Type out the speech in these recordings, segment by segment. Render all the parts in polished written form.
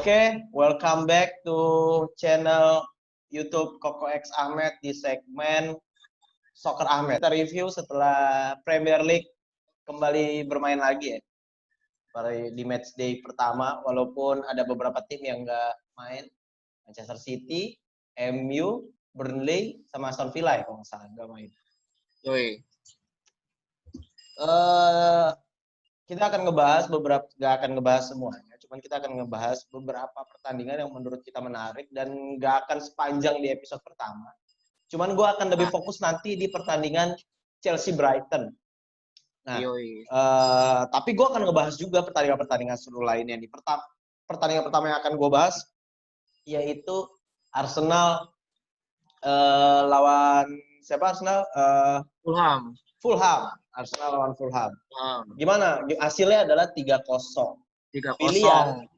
Oke, welcome back to channel YouTube Koko X Ahmed di segmen Soccer Ahmed. Kita review setelah Premier League kembali bermain lagi ya. Di match day pertama, walaupun ada beberapa tim yang nggak main. Manchester City, MU, Burnley, sama Aston Villa ya kalau nggak salah nggak main. Yoi. Kita akan ngebahas nggak akan ngebahas semuanya, cuman kita akan ngebahas beberapa pertandingan yang menurut kita menarik dan nggak akan sepanjang di episode pertama. Cuman gue akan lebih fokus nanti di pertandingan Chelsea-Brighton. Nah, tapi gue akan ngebahas juga pertandingan-pertandingan seru lainnya. Pertandingan pertama yang akan gue bahas yaitu Arsenal lawan siapa Arsenal? Fulham. Arsenal lawan Fulham. Gimana? Hasilnya adalah 3-0. 3-0.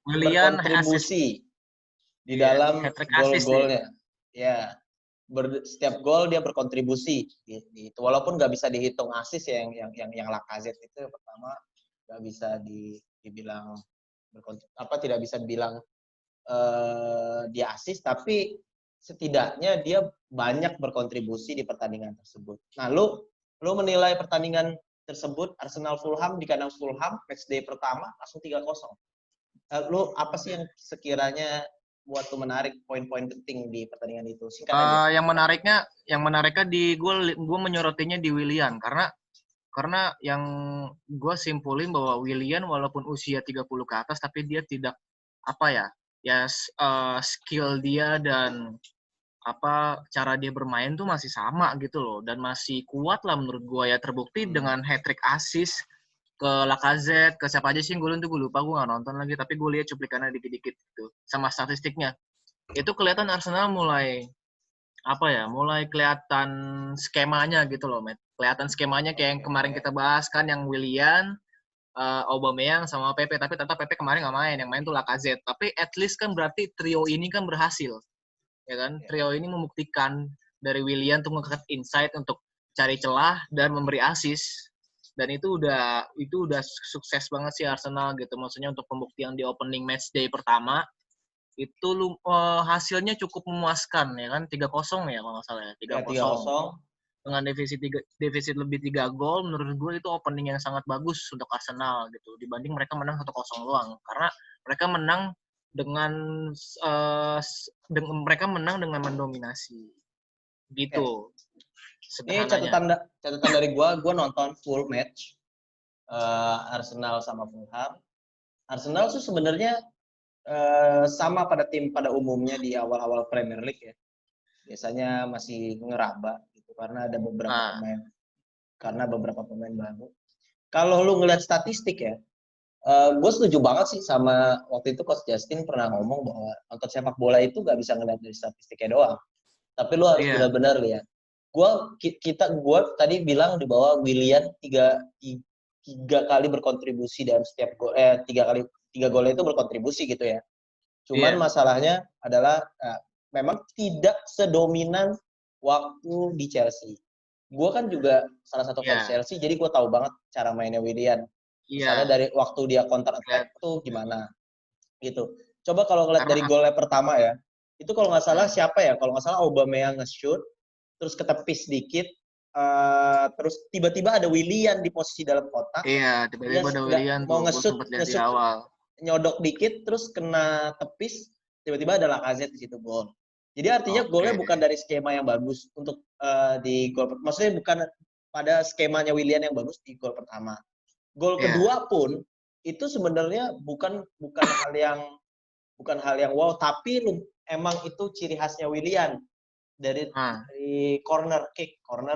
Willian berkontribusi di dalam gol-golnya. Ya. Setiap gol dia berkontribusi gitu. Walaupun nggak bisa dihitung asis ya, yang Lacazette itu pertama nggak bisa dibilang tidak bisa dibilang dia asis, tapi setidaknya dia banyak berkontribusi di pertandingan tersebut. Nah, lu menilai pertandingan tersebut Arsenal Fulham di kandang Fulham match day pertama langsung 3-0. Lu apa sih yang sekiranya buat lu menarik poin-poin penting di pertandingan itu? Singkat aja. Yang menariknya di gue menyorotinya di Willian karena yang gue simpulin bahwa Willian walaupun usia 30 ke atas tapi dia tidak skill dia dan cara dia bermain tuh masih sama gitu loh, dan masih kuat lah menurut gue ya, terbukti dengan hat-trick assist ke Lacazette, ke siapa aja sih yang golin tuh gue lupa, gue nggak nonton lagi, tapi gue lihat cuplikannya dikit-dikit gitu sama statistiknya. Itu kelihatan Arsenal mulai kelihatan skemanya gitu loh, Matt. Kelihatan skemanya kayak yang kemarin kita bahas kan, yang Willian, Aubameyang sama Pepe, tapi tetap Pepe kemarin nggak main, yang main tuh Lacazette. Tapi at least kan berarti trio ini kan berhasil. Ya kan, trio ini membuktikan dari Willian tuh nge-cut inside untuk cari celah dan memberi assist, dan itu udah sukses banget sih Arsenal gitu. Maksudnya untuk pembuktian di opening match day pertama itu hasilnya cukup memuaskan ya kan, 3-0 ya kalau nggak salah ya, 3-0 dengan defisit lebih 3 gol. Menurut gue itu opening yang sangat bagus untuk Arsenal gitu, dibanding mereka menang 1-0 doang, karena mereka menang dengan dengan mendominasi gitu. Ini catatan dari gue nonton full match Arsenal sama Fulham. Arsenal tuh sebenarnya sama pada umumnya di awal-awal Premier League ya. Biasanya masih ngeraba gitu karena ada beberapa pemain baru. Kalau lu ngeliat statistik ya, gue setuju banget sih sama waktu itu Coach Justin pernah ngomong bahwa nonton sepak bola itu gak bisa ngeliat dari statistiknya doang, tapi lu harus benar-benar lihat. Gue tadi bilang di bawah Willian tiga kali berkontribusi dalam setiap gol, 3 golnya itu berkontribusi gitu ya. Cuman masalahnya adalah memang tidak sedominan waktu di Chelsea. Gue kan juga salah satu fans Chelsea, jadi gue tahu banget cara mainnya Willian. Misalnya dari waktu dia counter attack tuh gimana gitu. Coba kalau ngeliat dari golnya pertama ya, itu kalau nggak salah siapa ya? Kalau nggak salah Aubameyang nge-shoot, terus ketepis dikit, terus tiba-tiba ada Willian di posisi dalam kotak. Iya, tiba-tiba ada Willian mau nge-shoot di awal. Nyodok dikit, terus kena tepis, tiba-tiba ada Lacazette di situ gol. Jadi artinya golnya bukan dari skema yang bagus untuk di gol. Maksudnya bukan pada skemanya Willian yang bagus di gol pertama. Gol kedua pun itu sebenarnya bukan hal yang wow, tapi emang itu ciri khasnya Willian dari corner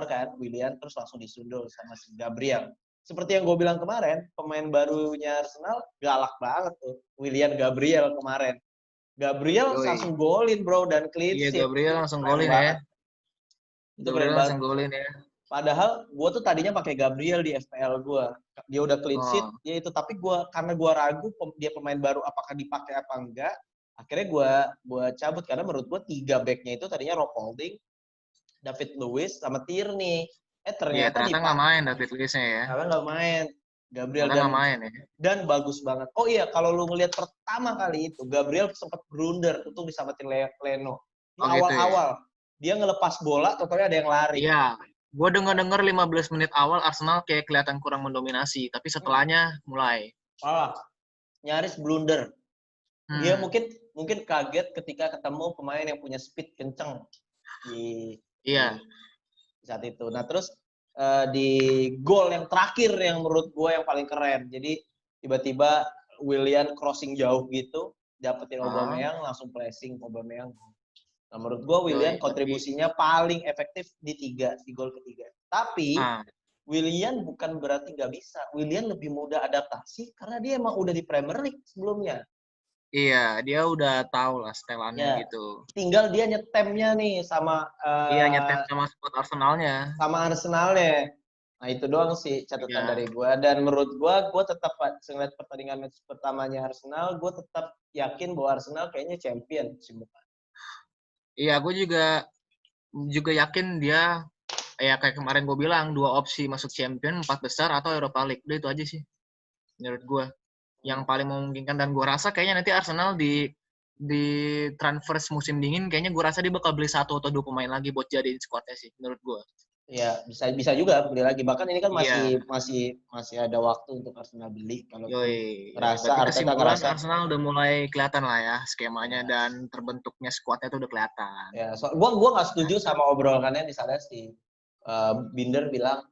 kan Willian, terus langsung disundul sama si Gabriel. Seperti yang gue bilang kemarin, pemain barunya Arsenal galak banget tuh, Willian Gabriel kemarin. Gabriel langsung golin bro, dan clean sheet. Iya, Gabriel langsung golin ya. Itu keren banget. Padahal gue tuh tadinya pakai Gabriel di FPL gue. Dia udah clean sheet, ya itu. Tapi karena gue ragu dia pemain baru apakah dipakai apa enggak, akhirnya gue cabut karena menurut gue 3 back-nya itu tadinya Rob Holding, David Luiz sama Tierney. Ternyata nggak main David Luiznya ya. Karena nggak main. Gabriel Malah nggak main ya. dan bagus banget. Oh iya, kalau lu ngelihat pertama kali itu Gabriel sempat blunder untuk disamatin Leno di Oh gitu ya. awal-awal. Dia ngelepas bola, totalnya ada yang lari. Iya, gue dengar 15 menit awal Arsenal kayak kelihatan kurang mendominasi, tapi setelahnya mulai. Nyaris blunder. Dia Hmm, mungkin kaget ketika ketemu pemain yang punya speed kenceng di iya. saat itu. Nah terus di gol yang terakhir yang menurut gue yang paling keren. Jadi tiba-tiba Willian crossing jauh gitu, dapetin Ah, Aubameyang, langsung pressing Aubameyang. Nah menurut gue Willian yoi, tapi kontribusinya paling efektif di gol ketiga. Tapi ah, Willian bukan berarti nggak bisa. Willian lebih mudah adaptasi karena dia emang udah di Premier League sebelumnya. iya, dia udah tahu lah setelannya Ya, gitu. tinggal dia nyetemnya nih Iya, nyetem sama squad Arsenalnya. sama Arsenalnya. Nah itu doang sih catatan Iya. dari gue. Dan menurut gue tetap ngeliat pertandingan match pertamanya Arsenal, gue tetap yakin bahwa Arsenal kayaknya champion musim depan. Iya, aku juga yakin dia ya kayak kemarin gue bilang dua opsi masuk champion, empat besar atau Europa League. Udah itu aja sih menurut gue. Yang paling memungkinkan dan gue rasa kayaknya nanti Arsenal di transfer musim dingin kayaknya gue rasa dia bakal beli satu atau dua pemain lagi buat jadiin squadnya sih menurut gue. Ya bisa bisa juga beli lagi. Bahkan ini kan Iya, masih ada waktu untuk Arsenal beli. yoi, Kalaupun yoi. Berarti Arteta kesimpulan ngerasa Arsenal udah mulai kelihatan lah ya skemanya ya, dan terbentuknya squadnya tuh udah kelihatan. ya gue nggak setuju sama obrolannya misalnya si Binder bilang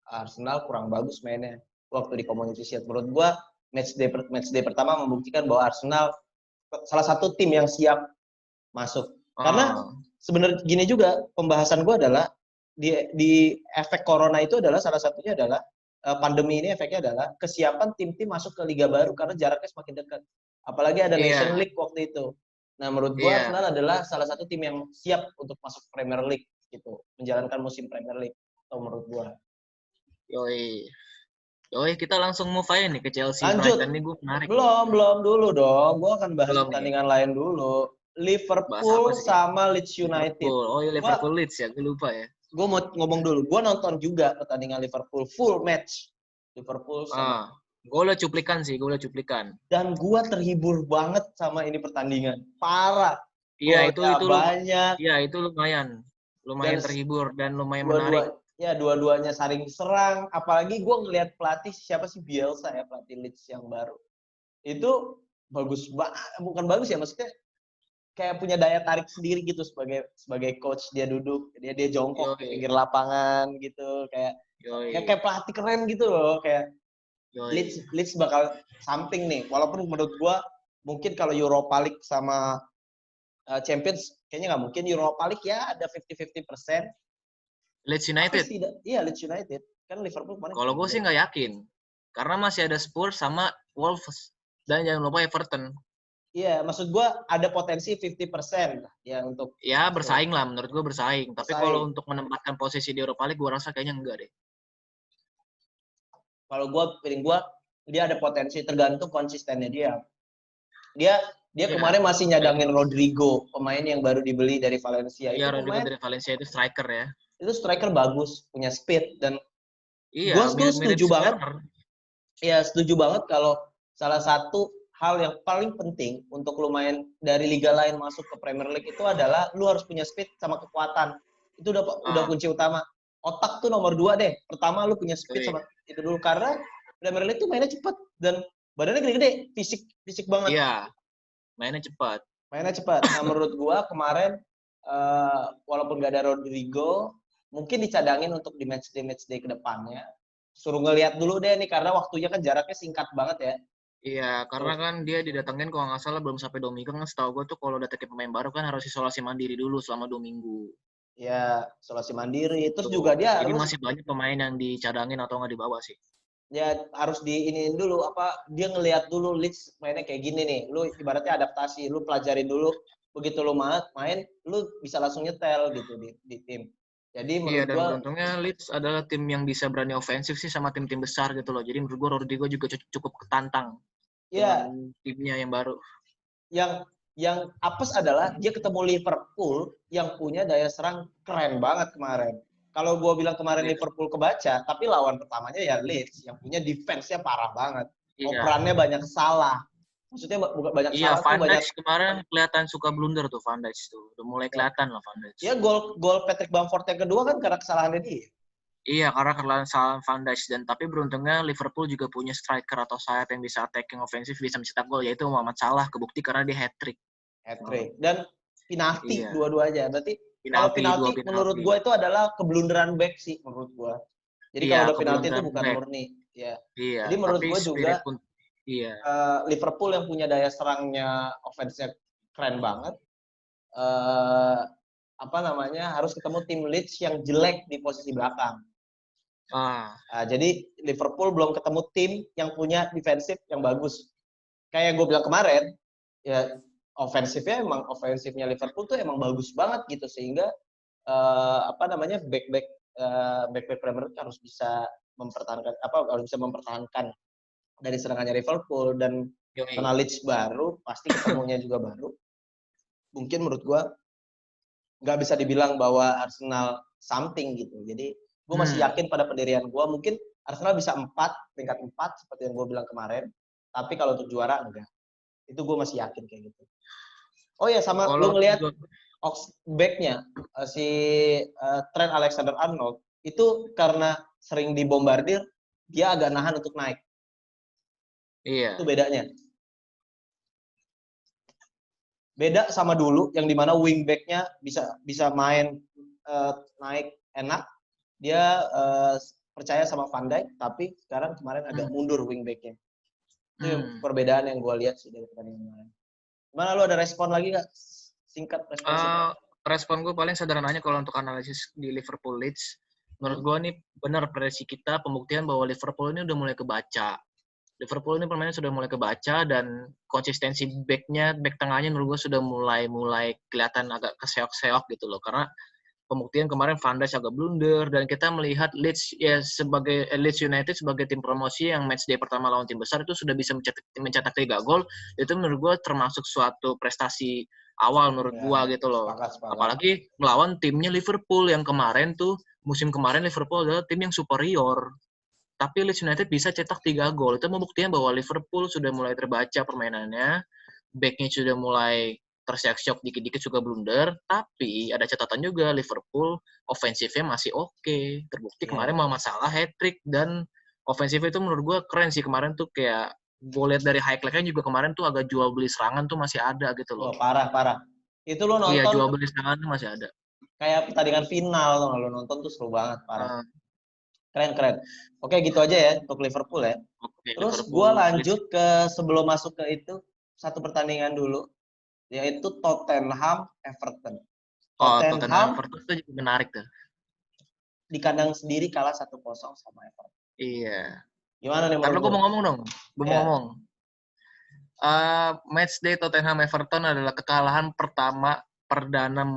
Arsenal kurang bagus mainnya waktu di Community Shield. Menurut gue match day pertama membuktikan bahwa Arsenal salah satu tim yang siap masuk. Karena Oh, sebenarnya gini juga pembahasan gue adalah di efek corona itu adalah salah satunya adalah pandemi ini efeknya adalah kesiapan tim-tim masuk ke liga baru karena jaraknya semakin dekat. Apalagi ada Nation iya, League waktu itu. Nah, menurut gue iya, Arsenal adalah salah satu tim yang siap untuk masuk Premier League gitu, menjalankan musim Premier League. Atau menurut gue. yoi. Yoi, kita langsung move aja nih ke Chelsea Lanjut. Brighton nih gue menarik nih. Belum dulu dong. Gue akan bahas Belum nih. pertandingan lain dulu. Bahas apa Liverpool sih? sama Leeds United. Liverpool. Oh iya Gua Liverpool Leeds ya, gue lupa ya. gue mau ngomong dulu. Gue nonton juga pertandingan Liverpool full match. Liverpool sama Ah, gue udah cuplikan sih, gue udah cuplikan. dan gue terhibur banget sama ini pertandingan. Parah. Iya itu Golnya itu lu, banyak iya itu lumayan, dan lumayan terhibur dan lumayan menarik. dua-duanya saling serang. Apalagi gue ngelihat pelatih siapa sih Bielsa ya pelatih Leeds yang baru. Itu bagus banget, bukan bagus ya maksudnya kayak punya daya tarik sendiri gitu sebagai coach. Dia duduk dia jongkok di Yoi, pinggir lapangan gitu kayak yoi, kayak pelatih keren gitu loh kayak yoi. Leeds bakal something nih walaupun menurut gua mungkin kalau Europa League sama Champions kayaknya nggak mungkin. Europa League ya ada 50-50%. Leeds Tapi United. tidak iya Leeds United kan Liverpool kemarin Kalau gue sih kejebak. nggak yakin, karena masih ada Spurs sama Wolves dan jangan lupa Everton. Iya maksud gua ada potensi 50% ya untuk Ya masuk bersaing lah, menurut gue bersaing. Tapi kalau bersaing. untuk menempatkan posisi di Europa League, gue rasa kayaknya enggak deh. Kalau feeling gue dia ada potensi tergantung konsistennya dia. Dia dia Iya, kemarin masih kayak nyadangin Rodrigo, pemain yang baru dibeli dari Valencia. iya Rodrigo dari Valencia itu striker ya. Itu striker bagus, punya speed dan Iya, gue tuh mirip-mirip setuju si banget. Werner. Ya setuju banget kalau salah satu hal yang paling penting untuk lu main dari liga lain masuk ke Premier League itu adalah lu harus punya speed sama kekuatan. Itu udah Ah, kunci utama. Otak tuh nomor 2 deh. Pertama lu punya speed yoi. sama itu dulu karena Premier League tuh mainnya cepet dan badannya gede-gede, fisik fisik banget. Iya, mainnya cepat. Mainnya cepat. Nah menurut gua kemarin walaupun gak ada Rodrigo, mungkin dicadangin untuk di match day ke depannya. Suruh ngelihat dulu deh nih karena waktunya kan jaraknya singkat banget ya. Iya, karena Tuh. kan dia didatengin kalau nggak salah belum sampai 2 minggu kan setahu gue tuh kalau datengin pemain baru kan harus isolasi mandiri dulu selama 2 minggu. Ya isolasi mandiri. Terus Tuh, juga dia jadi harus masih banyak pemain yang dicadangin atau nggak dibawa sih. ya harus diiniin dulu apa dia ngelihat dulu Leeds mainnya kayak gini nih. Lu ibaratnya adaptasi, lu pelajarin dulu. Begitu lu main, lu bisa langsung nyetel gitu di tim. Jadi Iya, menurut dan gua beruntungnya Leeds adalah tim yang bisa berani ofensif sih sama tim-tim besar gitu loh. Jadi menurut gue Rodrigo juga cukup ketantang dengan ya timnya yang baru. yang apes adalah dia ketemu Liverpool yang punya daya serang keren banget kemarin. kalau gue bilang kemarin Iya. Liverpool kebaca, tapi lawan pertamanya ya Leeds yang punya defense-nya parah banget. Iya. Operannya banyak salah. Maksudnya bukan banyak Iya, salah tuh Van banyak Dijk kemarin kelihatan suka blunder tuh Van Dijk tuh. Udah mulai ya, kelihatan lah Van Dijk. ya gol Patrick Bamford yang kedua kan karena kesalahannya dia. Iya, karena kesalahan Van Dijk dan tapi beruntungnya Liverpool juga punya striker atau sayap yang bisa attacking ofensif bisa mencetak gol yaitu Muhammad Salah, kebukti karena dia hat-trick. Hat-trick dan penalti Iya, dua-duanya. Berarti kalau penalti, dua penalti menurut penalti. gue itu adalah keblunderan back sih menurut gue. Jadi Iya, kalau udah penalti itu keblunderan bukan back. murni. Ya. Iya, Jadi menurut tapi gue spirit juga pun iya. Liverpool yang punya daya serangnya offense-nya keren banget. Uh, apa namanya harus ketemu tim Leeds yang jelek di posisi belakang. Ah, Jadi Liverpool belum ketemu tim yang punya defensif yang bagus. Kayak gue bilang kemarin, ya ofensifnya Liverpool tuh emang bagus banget gitu sehingga apa namanya back Premier League harus bisa mempertahankan dari serangannya Liverpool dan karena yoi. Leeds baru pasti ketemunya juga baru. Mungkin menurut gue nggak bisa dibilang bahwa Arsenal something gitu. Jadi gue masih yakin pada pendirian gue. Mungkin Arsenal bisa peringkat 4 seperti yang gue bilang kemarin. Tapi kalau untuk juara enggak. Itu gue masih yakin kayak gitu. Oh ya sama Kalau lu ngelihat back-nya si Trent Alexander-Arnold itu karena sering dibombardir dia agak nahan untuk naik. Itu iya. bedanya. Beda sama dulu yang dimana wingback-nya bisa main naik enak. Dia percaya sama Van Dijk, tapi sekarang kemarin agak mundur wingback-nya. Itu perbedaan yang gue lihat sih dari pertandingan kemarin. Gimana lu ada respon lagi nggak? Singkat respon singkat. Respon gue paling sederhananya kalau untuk analisis di Liverpool Leeds, menurut gue nih benar prediksi kita pembuktian bahwa Liverpool ini udah mulai kebaca. Liverpool ini permainnya sudah mulai kebaca dan konsistensi back tengahnya menurut gue sudah mulai kelihatan agak keseok-seok gitu loh. Karena pembuktian kemarin Van Dijk agak blunder dan kita melihat Leeds ya sebagai Leeds United sebagai tim promosi yang match day pertama lawan tim besar itu sudah bisa mencetak 3 gol. Itu menurut gue termasuk suatu prestasi awal menurut Ya, gua gitu loh. sepakat. Apalagi melawan timnya Liverpool yang kemarin tuh musim kemarin Liverpool adalah tim yang superior. Tapi Leeds United bisa cetak 3 gol. Itu membuktikan bahwa Liverpool sudah mulai terbaca permainannya. Back-nya sudah mulai terseok-seok dikit-dikit juga blunder. Tapi ada catatan juga Liverpool ofensifnya masih oke. Terbukti kemarin Muhammad Salah hat-trick dan ofensifnya itu menurut gua keren sih kemarin tuh kayak gue lihat dari highlight-nya juga kemarin tuh agak jual beli serangan tuh masih ada gitu loh. Oh, parah. Itu lu Iya, nonton jual beli serangan tuh masih ada. kayak pertandingan final loh, lu nonton tuh seru banget, parah. Uh, Keren. Oke, gitu aja ya untuk Liverpool ya. Oke, Terus gue Liverpool. lanjut ke sebelum masuk ke itu satu pertandingan dulu, yaitu Tottenham Everton. Tottenham Tottenham Everton tuh juga menarik tuh. di kandang sendiri kalah 1-0 sama Everton. Iya. Gimana nih Ntar menurut lu gue lu? mau ngomong dong. Gue mau Ya. ngomong. Matchday Tottenham Everton adalah kekalahan pertama perdana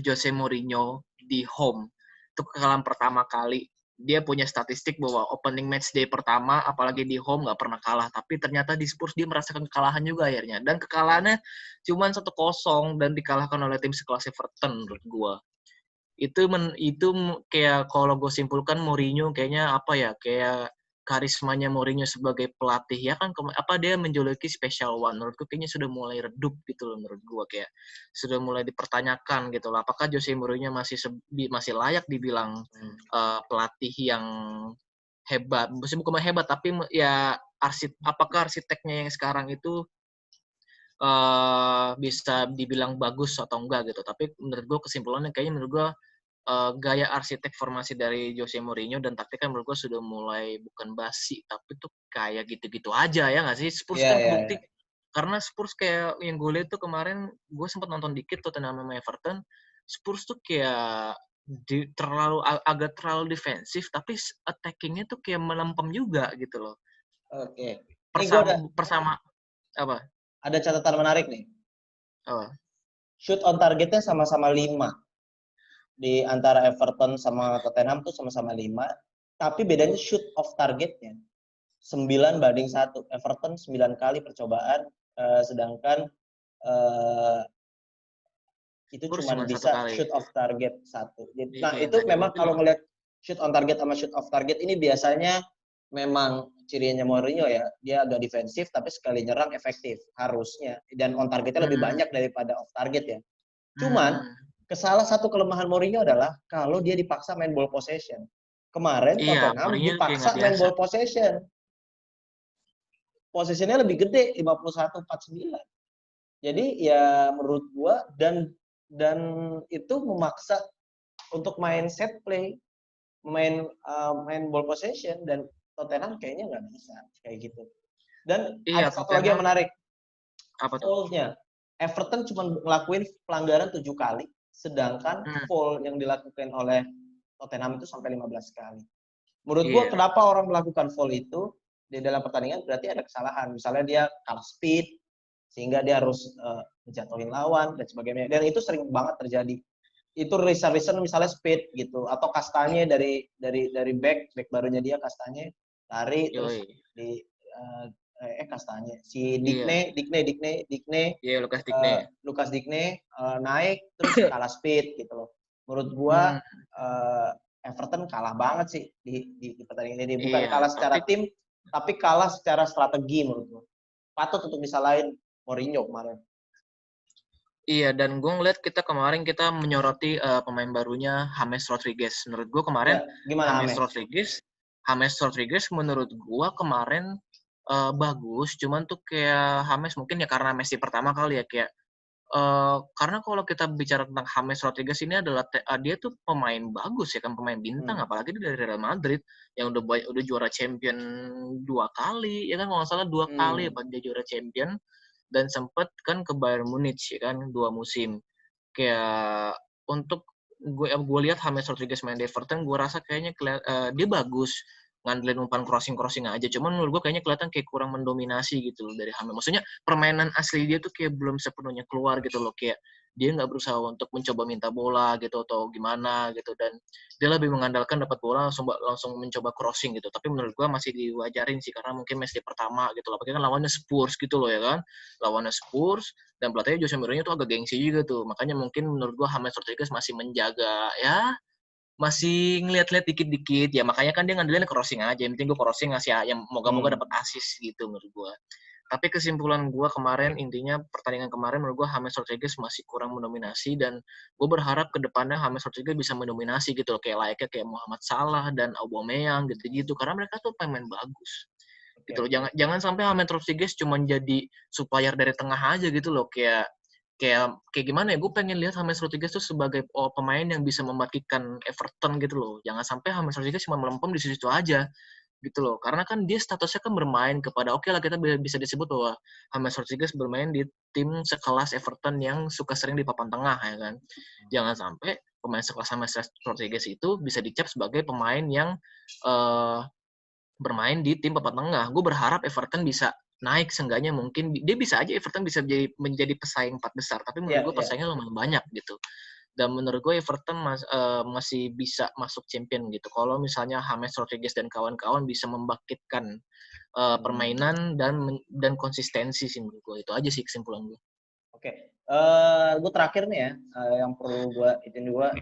Jose Mourinho di home. Itu kekalahan pertama kali. Dia punya statistik bahwa opening matchday pertama, apalagi di home, nggak pernah kalah. Tapi ternyata di Spurs dia merasakan kekalahan juga akhirnya. Dan kekalahannya cuma 1-0 dan dikalahkan oleh tim sekelas Everton menurut gue. Itu kayak kalau gue simpulkan Mourinho kayaknya apa ya, kayak karismanya Mourinho sebagai pelatih ya kan dia menjuluki special one menurutku kayaknya sudah mulai redup gitu loh menurut gue kayak sudah mulai dipertanyakan gitu loh apakah Jose Mourinho masih layak dibilang pelatih yang hebat bukan hebat tapi ya apakah arsiteknya yang sekarang itu bisa dibilang bagus atau enggak gitu tapi menurut gue kesimpulannya kayaknya menurut gue gaya arsitek formasi dari Jose Mourinho dan taktiknya menurut gue sudah mulai bukan basi tapi tuh kayak gitu-gitu aja ya nggak sih Spurs kan kebukti karena Spurs kayak yang gue lihat tuh kemarin gue sempat nonton dikit Tottenham sama Everton Spurs tuh kayak agak terlalu defensif tapi attackingnya tuh kayak melempem juga gitu loh. Oke. Ini gue Persama apa? Ada catatan menarik nih. Oh. Shoot on targetnya sama-sama 5. Di antara Everton sama Tottenham tuh sama-sama 5. Tapi bedanya shoot off targetnya 9-1. Everton 9 kali percobaan, sedangkan itu Spurs cuma cuma satu bisa kali. shoot off target 1. Itu Nah, yang itu tadi gue memang kalau bilang. ngelihat shoot on target sama shoot off target ini biasanya memang cirinya Mourinho ya. Dia agak defensif tapi sekali nyerang efektif harusnya, dan on targetnya lebih Hmm. banyak daripada off target ya. Cuman Hmm. salah satu kelemahan Mourinho adalah kalau dia dipaksa main ball possession. Kemarin Iya, Tottenham Mourinho kayak nggak dipaksa main biasa. ball possession. Possessionnya lebih gede 51-49. Jadi ya menurut gua dan itu memaksa untuk main set play, main ball possession, dan Tottenham kayaknya nggak bisa kayak gitu. Dan Iya, ada satu lagi yang Tottenham menarik, apa tuh? foul-nya. Everton cuma ngelakuin pelanggaran 7 kali, sedangkan Hmm. foul yang dilakukan oleh Tottenham itu sampai 15 kali. Menurut gua Iya. kenapa orang melakukan foul itu di dalam pertandingan berarti ada kesalahan. Misalnya dia kalah speed sehingga dia harus menjatuhin lawan dan sebagainya. Dan itu sering banget terjadi. Itu reason misalnya speed gitu, atau Kastanye dari back barunya dia Kastanye lari terus Yoi. di Kastanye si Iya. Digne Iya, Lucas Digne. Lucas Digne naik terus kalah speed gitu loh. Menurut gua Hmm. Everton kalah banget sih di pertandingan ini. Bukan Iya, kalah tapi secara tim, tapi kalah secara strategi menurut gua. Patut untuk disalahin Mourinho kemarin. iya, dan gue ngeliat kemarin kita menyoroti pemain barunya James Rodriguez. Menurut gue kemarin Ya, gimana James Ames? Rodriguez menurut gue kemarin bagus. Cuman tuh kayak James mungkin ya karena Messi pertama kali ya kayak karena kalau kita bicara tentang James Rodriguez ini adalah dia tuh pemain bagus ya kan, pemain bintang, apalagi dia dari Real Madrid yang udah juara champion 2 kali ya kan, kalau nggak salah 2 kali apa dia juara champion, dan sempet kan ke Bayern Munich ya kan 2 musim. Kayak untuk gue lihat James Rodriguez main di Everton, gue rasa kayaknya dia bagus ngandelin umpan crossing aja. Cuman menurut gue kayaknya kelihatan kayak kurang mendominasi gitu loh dari James. Maksudnya permainan asli dia tuh kayak belum sepenuhnya keluar gitu loh. Kayak dia nggak berusaha untuk mencoba minta bola gitu atau gimana gitu, dan dia lebih mengandalkan dapat bola langsung mencoba crossing gitu. Tapi menurut gue masih diwajarin sih karena mungkin match pertama gitu loh. Apalagi kan lawannya Spurs gitu loh ya kan. Lawannya Spurs dan pelatihnya Jose Mourinho tuh agak gengsi juga tuh. Makanya mungkin menurut gua James Rodriguez masih menjaga ya, masih ngeliat-liat dikit-dikit ya, makanya kan dia ngandelin crossing aja. Yang penting gua crossing ngasih yang moga-moga dapat assist gitu menurut gua. Tapi kesimpulan gue kemarin, intinya pertandingan kemarin menurut gue James Rodriguez masih kurang mendominasi, dan gue berharap ke depannya James Rodriguez bisa mendominasi gitu loh, kayak layaknya kayak Muhammad Salah dan Aubameyang gitu-gitu, karena mereka tuh pemain bagus. Gitu loh. Jangan sampai James Rodriguez cuma jadi supplier dari tengah aja gitu loh, kayak gimana ya, gue pengen lihat James Rodriguez tuh sebagai pemain yang bisa membagikan Everton gitu loh. Jangan sampai James Rodriguez cuma melempem di situ aja gitu loh, karena kan dia statusnya kan bermain kepada, oke lah kita bisa disebut bahwa James Rodriguez bermain di tim sekelas Everton yang suka sering di papan tengah ya kan. Jangan sampai pemain sekelas James Rodriguez itu bisa dicap sebagai pemain yang bermain di tim papan tengah. Gue berharap Everton bisa naik, seenggaknya mungkin dia bisa aja Everton bisa menjadi pesaing 4 besar, tapi menurut gue pesaingnya lumayan banyak gitu. Dan menurut gue Everton masih bisa masuk champion gitu. Kalau misalnya James Rodriguez dan kawan-kawan bisa membangkitkan permainan dan konsistensi sih menurut gue. Itu aja sih kesimpulan gue. Oke, gue terakhir nih ya, yang perlu gue izin juga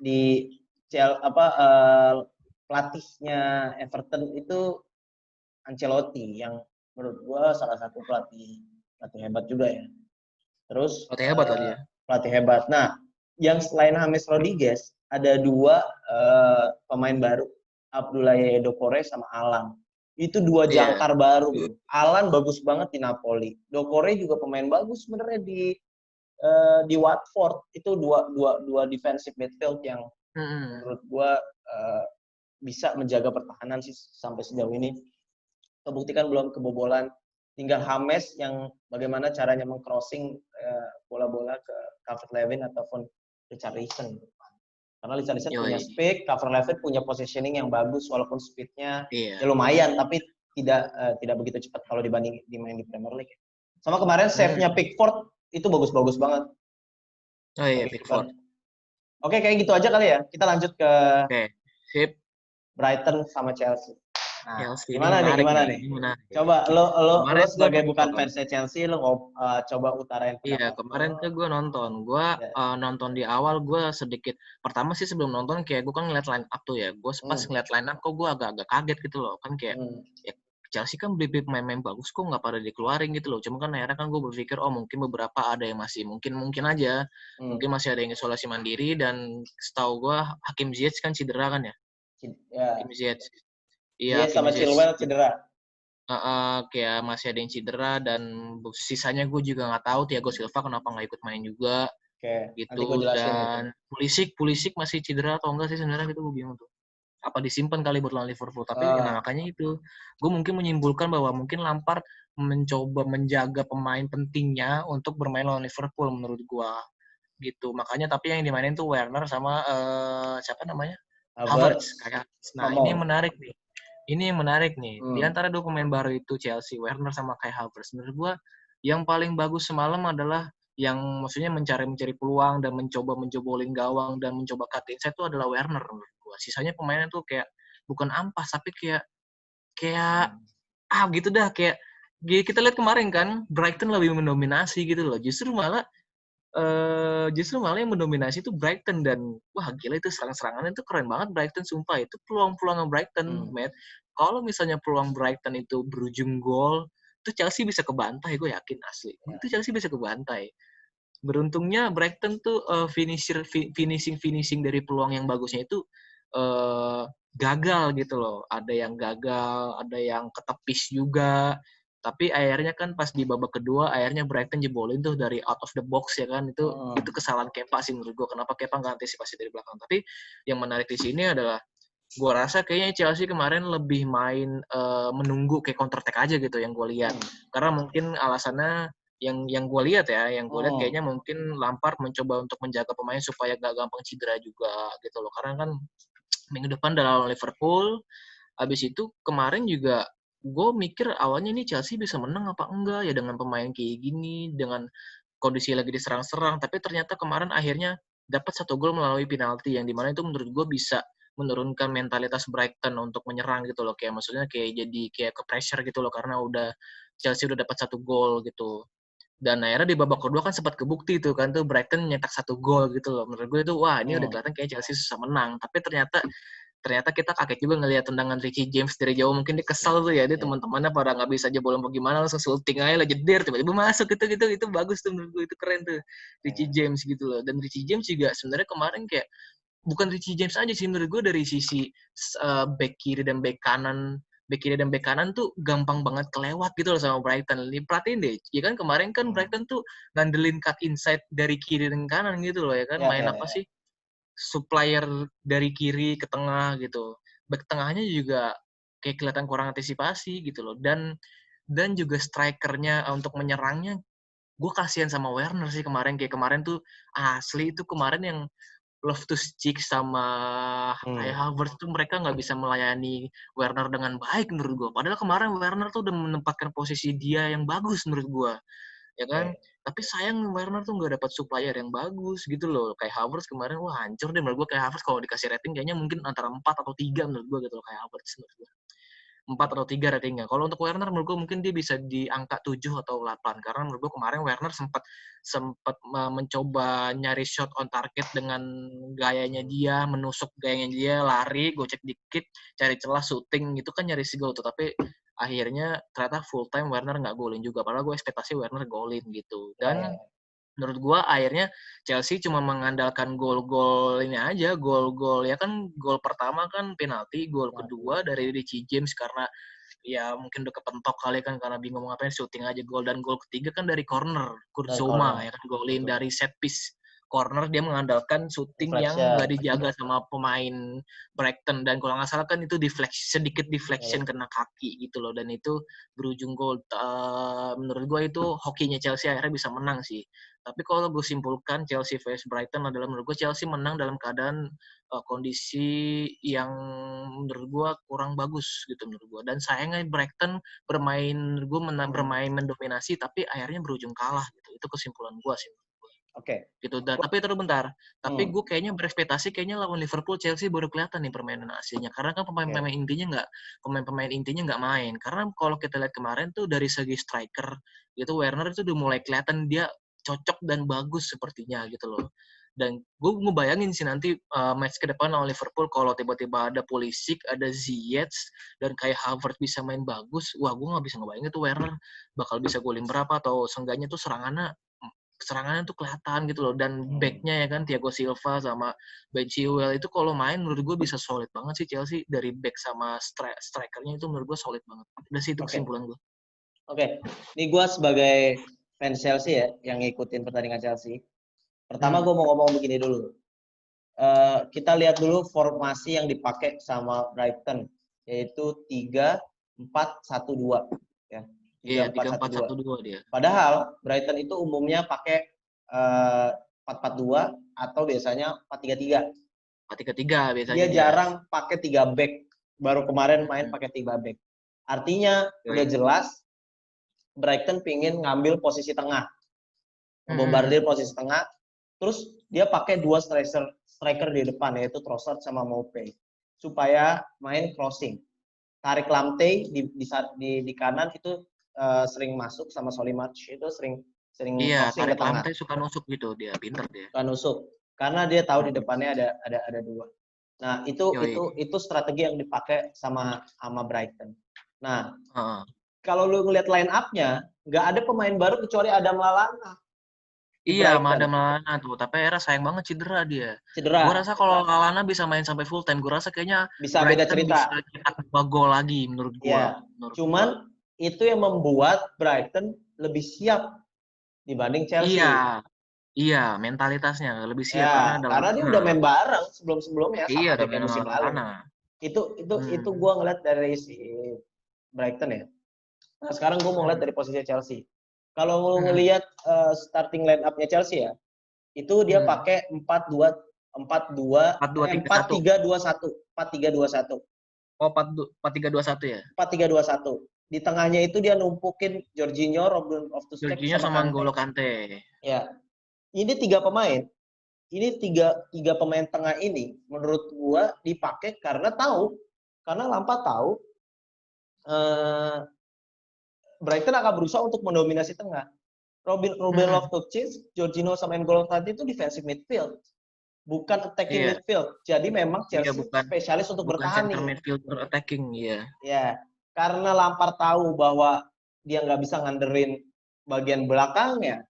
di pelatihnya Everton itu Ancelotti, yang menurut gue salah satu pelatih hebat juga ya. Terus Pelatih hebat tadi ya. pelatih hebat. Nah, yang selain James Rodriguez ada 2 pemain baru, Abdoulaye Doucouré sama Alan. Itu 2 jangkar baru. Alan bagus banget di Napoli. Doucouré juga pemain bagus sebenarnya di Watford. Itu dua defensive midfield yang menurut gua bisa menjaga pertahanan sih sampai sejauh ini. Kebuktikan belum kebobolan. Tinggal James yang bagaimana caranya meng-crossing bola-bola ke Calvert-Lewin ataupun Richarlison. Karena Richarlison punya speed, Calvert-Lewin punya positioning yang bagus walaupun speednya ya lumayan, tapi tidak begitu cepat kalau dibanding dimain di Premier League. Sama kemarin save-nya Pickford itu bagus-bagus banget. Oh iya, Pickford. Oke, kayak gitu aja kali ya. Kita lanjut ke Oke, sip. Brighton sama Chelsea. Nah, Chelsea ini gimana nih? menarik Gimana nih. nih? Ini menarik. Coba lo Kemarin gue sebagai bukan nonton. fans Chelsea, lo coba utarain Iya, pendapat lo. kemarin tuh gue nonton. Gue Ya. nonton di awal gue sedikit. Pertama sih sebelum nonton kayak gue kan ngeliat line up tuh ya. Gue pas Hmm. ngeliat line up kok gue agak-agak kaget gitu loh. Kan kayak Hmm. ya, Chelsea kan beli pemain-pemain bagus kok nggak pada dikeluarin gitu loh. Cuma kan akhirnya kan gue berpikir oh mungkin beberapa ada yang masih mungkin aja. Hmm. Mungkin masih ada yang isolasi mandiri dan setahu gue Hakim Ziyech kan cedera kan ya. Ya. Hakim Ziyech. Iya, Dia Hakim sama Ziyech. Chilwell cedera. Kayak masih ada yang cedera dan sisanya gue juga nggak tahu Thiago Silva kenapa nggak ikut main juga Oke, nanti gue gitu. jelasin itu. Dan Pulisic masih cedera atau enggak sih sebenarnya gitu gue bingung tuh. Apa disimpan kali buat lawan Liverpool, tapi nah Ah, makanya itu gue mungkin menyimpulkan bahwa mungkin Lampard mencoba menjaga pemain pentingnya untuk bermain lawan Liverpool menurut gue gitu. Makanya tapi yang dimainin tuh Werner sama siapa namanya, Havertz Havertz, kayak. Nah ini yang Mount. menarik nih. Ini yang menarik nih. Di Hmm. antara dua pemain baru itu Chelsea, Werner sama Kai Havertz. Menurut gua yang paling bagus semalam adalah yang maksudnya mencari peluang dan mencoba menjebolin gawang dan mencoba cut inside itu adalah Werner menurut gua. Sisanya pemainnya tuh kayak bukan ampas tapi kayak gitu dah kayak kita lihat kemarin kan Brighton lebih mendominasi gitu loh. Justru malah yang mendominasi itu Brighton dan wah gila itu serang-serangannya itu keren banget Brighton sumpah itu peluang-peluang Brighton, Hmm. Matt. Kalau misalnya peluang Brighton itu berujung gol, itu Chelsea bisa kebantai, gue yakin asli. Ya. Itu Chelsea bisa kebantai. Beruntungnya Brighton tuh finishing dari peluang yang bagusnya itu gagal gitu loh. Ada yang gagal, ada yang ketepis juga. Tapi akhirnya kan pas di babak kedua akhirnya Brighton jebolin tuh dari out of the box ya kan. Itu Hmm. kesalahan Kepa sih menurut gue. Kenapa Kepa nggak antisipasi dari belakang. Tapi yang menarik di sini adalah gue rasa kayaknya Chelsea kemarin lebih main menunggu kayak counter attack aja gitu yang gue lihat. Hmm. Karena mungkin alasannya yang gue lihat ya, yang gue lihat Hmm. kayaknya mungkin Lampard mencoba untuk menjaga pemain supaya gak gampang cedera juga gitu loh. Karena kan minggu depan lawan Liverpool, habis itu kemarin juga gue mikir awalnya ini Chelsea bisa menang apa enggak ya dengan pemain kayak gini, dengan kondisi lagi diserang-serang, tapi ternyata kemarin akhirnya dapat 1 gol melalui penalti yang dimana itu menurut gue bisa menurunkan mentalitas Brighton untuk menyerang gitu loh, kayak maksudnya kayak jadi kayak ke pressure gitu loh karena Chelsea udah dapat 1 gol gitu. Dan akhirnya di babak kedua kan sempat kebukti tuh kan tuh Brighton nyetak 1 gol gitu loh. Menurut gue itu wah ini udah Hmm. kelihatan kayak Chelsea susah menang. Tapi ternyata kita kaget juga ngelihat tendangan Ricky James dari jauh, mungkin dia kesel tuh ya, dia Ya. teman-temannya pada nggak bisa jebolan bagaimana langsung sulting aja lah jeder tiba-tiba masuk itu bagus tuh menurut gue, itu keren tuh Ricky Ya. James gitu loh. Dan Ricky James juga sebenarnya kemarin kayak bukan Ricky James aja sih menurut gue, dari sisi back kiri dan back kanan tuh gampang banget kelewat gitu loh sama Brighton. Perhatiin deh, ya kan kemarin kan Hmm. Brighton tuh ngandelin cut inside dari kiri dan kanan gitu loh ya kan, Ya. main Ya. apa Ya. sih, supplier dari kiri ke tengah gitu. Back tengahnya juga kayak kelihatan kurang antisipasi gitu loh. Dan juga strikernya untuk menyerangnya, gue kasihan sama Werner sih kemarin. Kayak kemarin tuh asli itu kemarin yang Loftus-Cheek sama Kai Hmm. Havertz tuh mereka nggak bisa melayani Werner dengan baik menurut gue. Padahal kemarin Werner tuh udah menempatkan posisi dia yang bagus menurut gue, ya kan? Oke. Tapi sayang Werner tuh nggak dapat supplier yang bagus gitu loh. Kayak Havertz kemarin wah hancur deh menurut gue. Kayak Havertz kalau dikasih rating kayaknya mungkin antara 4 atau 3 menurut gue gitu loh, kayak Havertz menurut gue. 4 atau 3 ratingnya. Kalau untuk Werner menurut gue mungkin dia bisa di angka 7 atau 8 karena menurut gue kemarin Werner sempat sempat mencoba nyari shot on target dengan gayanya dia, menusuk gayanya dia, lari, gocek dikit, cari celah shooting itu kan nyari si gol tuh, tapi akhirnya ternyata full time Werner nggak golin juga. Padahal gue ekspektasi Werner golin gitu. Ya. Dan Ya. menurut gua akhirnya Chelsea cuma mengandalkan gol-gol ini aja, gol-gol ya kan, gol pertama kan penalti, gol Nanti. kedua dari Ricky James karena ya mungkin udah kepentok kali kan karena bingung mau ngapain syuting aja gol, dan gol ketiga kan dari corner Dari Kurtzoma corner. ya kan, golin Betul. dari set piece corner, dia mengandalkan syuting yang nggak Deflection. dijaga sama pemain Brighton, dan kalau nggak salah kan itu sedikit deflection Ya. kena kaki gitu loh, dan itu berujung gol. Menurut gue itu hokinya Chelsea akhirnya bisa menang sih. Tapi kalau gue simpulkan Chelsea vs Brighton adalah menurut gue Chelsea menang dalam keadaan kondisi yang menurut gue kurang bagus gitu menurut gue. Dan sayangnya Brighton bermain menurut gue Hmm. bermain mendominasi tapi akhirnya berujung kalah gitu. Itu kesimpulan gue sih. Oke. gitu. Tapi terus bentar. Tapi Hmm. gue kayaknya berekspektasi kayaknya lawan Liverpool, Chelsea baru kelihatan nih permainan aslinya. Karena kan pemain-pemain intinya nggak main. Karena kalau kita lihat kemarin tuh dari segi striker itu Werner itu udah mulai kelihatan dia cocok dan bagus sepertinya gitu loh. Dan gue ngebayangin sih nanti match ke depan lawan Liverpool kalau tiba-tiba ada Pulisic, ada Ziyech, dan kayak Havertz bisa main bagus. Wah, gue nggak bisa ngebayangin tuh Werner bakal bisa golin berapa atau seenggaknya tuh serangannya tuh kelihatan gitu loh. Dan back-nya ya kan Thiago Silva sama Ben Chilwell itu kalau main menurut gue bisa solid banget sih Chelsea dari back sama strikernya itu menurut gue solid banget. Udah sih itu kesimpulan gue. Oke. Ini gue sebagai fans Chelsea ya yang ngikutin pertandingan Chelsea. Pertama gue mau ngomong begini dulu. Kita lihat dulu formasi yang dipakai sama Brighton yaitu 3-4-1-2 ya. 3-4-1-2 dia. Padahal Brighton itu umumnya pakai 4-4-2 atau biasanya 4-3-3. 4-3-3 biasanya Dia jarang pakai 3 back. Baru kemarin main pakai 3 back. Artinya udah jelas Brighton pingin ngambil posisi tengah. Membombardir posisi tengah. Terus dia pakai 2 striker di depan yaitu Trossard sama Maupay. Supaya main crossing. Tarik Lamptey di kanan itu sering masuk sama Solimarch itu sering crossing ke tengah. Lamptey suka nusuk gitu dia, pinter dia. Suka nusuk karena dia tahu di depannya ada 2. Nah, itu strategi yang dipakai sama Brighton. Nah, kalau lu ngeliat line up-nya, nggak ada pemain baru kecuali Adam Lallana. Iya, Adam Lallana tuh. Tapi era sayang banget cedera dia. Gue rasa kalau Lallana bisa main sampai full time, gue rasa kayaknya bisa beda cerita. Bisa cetak 2 gol lagi menurut gue. Ya, cuman itu yang membuat Brighton lebih siap dibanding Chelsea. Iya, mentalitasnya lebih siap ya, karena dia udah main bareng sebelum-sebelumnya sama udah musim lalu. Itu gue ngeliat dari si Brighton ya. Nah, sekarang gue mau ngeliat dari posisi Chelsea. Kalau mau ngelihat starting line up-nya Chelsea ya, itu dia pakai 4-3-2-1. Oh, 4-3-2-1 ya? 4-3-2-1. Di tengahnya itu dia numpukin Jorginho, Robben Loftus-Cheek sama N'Golo Kante. Ya. Ini 3 pemain. Ini tiga pemain tengah ini menurut gua dipakai karena Lampard tahu Brighton akan berusaha untuk mendominasi tengah. Robben Loftus-Cheek, Jorginho sama N'Golo Kante itu defensive midfield. Bukan attacking midfield. Jadi memang Chelsea spesialis untuk bertahan nih. Bukan midfielder attacking, iya. Ya, karena Lampard tahu bahwa dia nggak bisa nganderin bagian belakangnya.